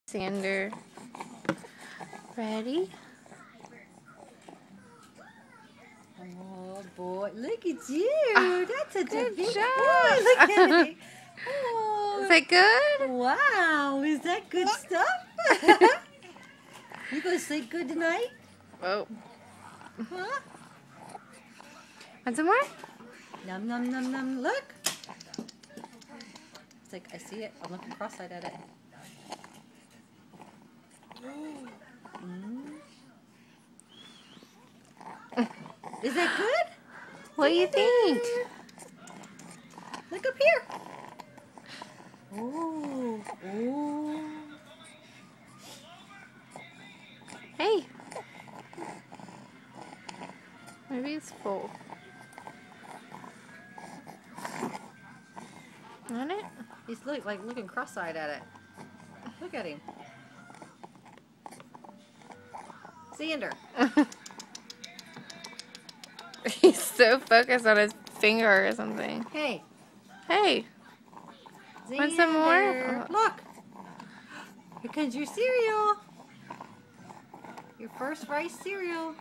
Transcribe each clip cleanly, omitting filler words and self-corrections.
Xander. Ready? Oh boy, look at you. That's such a big job. boy. Look at it. Oh. Is that good? Wow, is that good stuff? You gonna sleep good tonight? Oh. Huh? Want some more? Num num num num. Look. It's like I see it. I'm looking cross-eyed at it. Mm. Is that good? What do you think? Look up here. Oh, oh. Hey. Maybe it's full. Want it? He's looking cross-eyed at it. Look at him. Xander. He's so focused on his finger or something. Hey. Hey. Xander. Want some more? Look. Here comes your cereal. Your first rice cereal.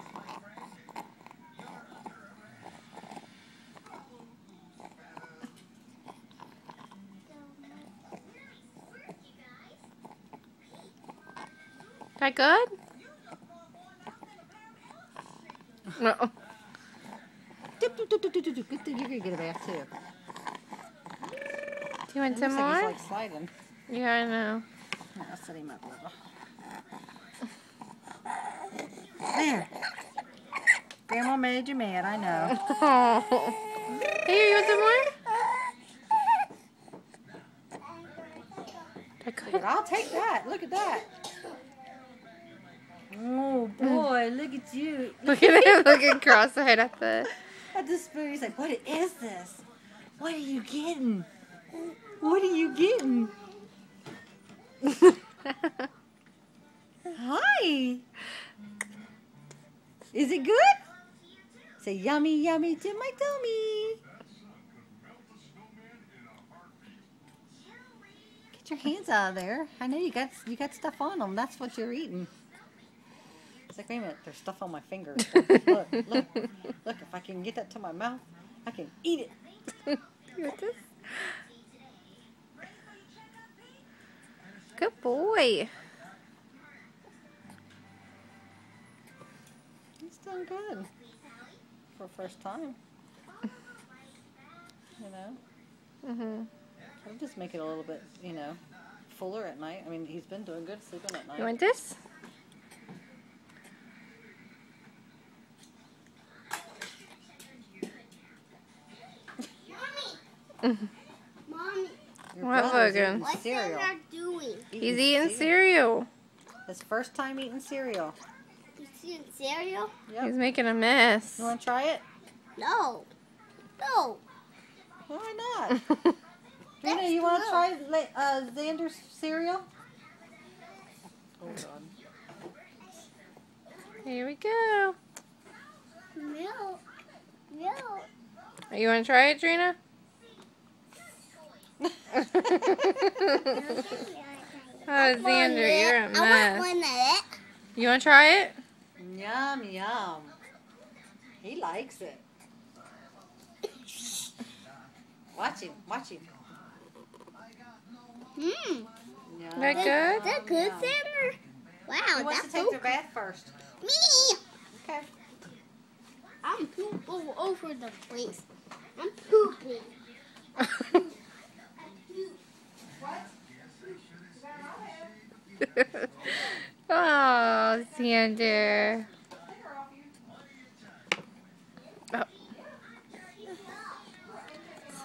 That good? No. Good thing you're gonna get a bath too. Do you want some Looks like more? he's like sliding. Yeah, I know. I'll set him up a little. There. Grandma made you mad, I know. Oh. Hey, you want some more? That good? I'll take that. Look at that. Oh boy, look at you. Look at him looking cross-eyed at the... At the spoon, he's like, what is this? What are you getting? What are you getting? Hi. Is it good? Say yummy, yummy to my tummy. Get your hands out of there. I know you got stuff on them. That's what you're eating. It's like, wait a minute, there's stuff on my fingers. Look, look, look, if I can get that to my mouth, I can eat it. You want this? Good boy. It's done good for first time. You know? I'll just make it a little bit, you know, fuller at night. I mean, he's been doing good sleeping at night. You want this? Mommy, Your What, brother's Logan? eating what's cereal. Xander doing? He's eating cereal. His first time eating cereal. He's eating cereal? Yep. He's making a mess. You want to try it? No. No. Why not? Gina, That's you want to good. try Xander's cereal? Hold on. Here we go. Milk. Milk. You want to try it, Trina? Oh, Xander, you're a I want mess. one of it. You want to try it? Yum, yum. He likes it. Watch him, watch him. Mmm. Yum, That good? Is that good, yum. Xander? Who Wow, wants to that's take so their bath first? Me. Okay. I'm pooping all over the place. I'm pooping. Oh, Xander. Oh.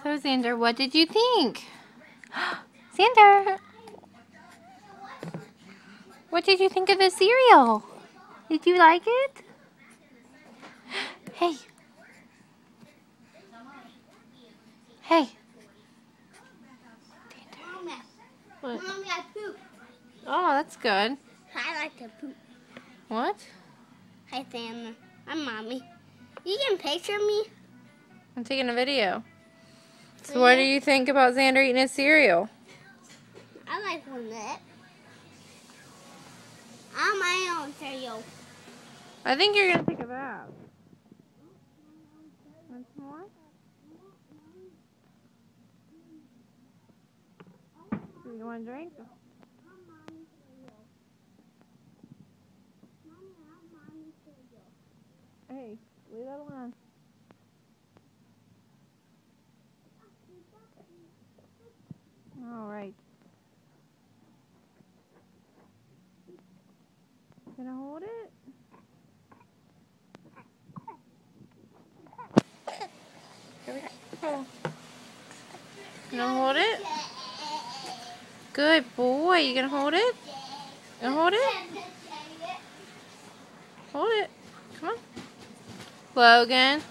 So, Xander, what did you think? Xander, what did you think of the cereal? Did you like it? Hey. Hey. What? Mommy, I poop. Oh, that's good. I like to poop. What? Hi, Xander. I'm Mommy. You can picture me? I'm taking a video. So what do you think about Xander eating his cereal? I like one that. cereal. I think you're gonna take a bath. Want some more? Do you want a drink? Hey, leave that alone. All right. Gonna hold it? Here we go. Gonna hold it? Good boy. You gonna hold it? Gonna hold it? Hold it. Come on. Logan.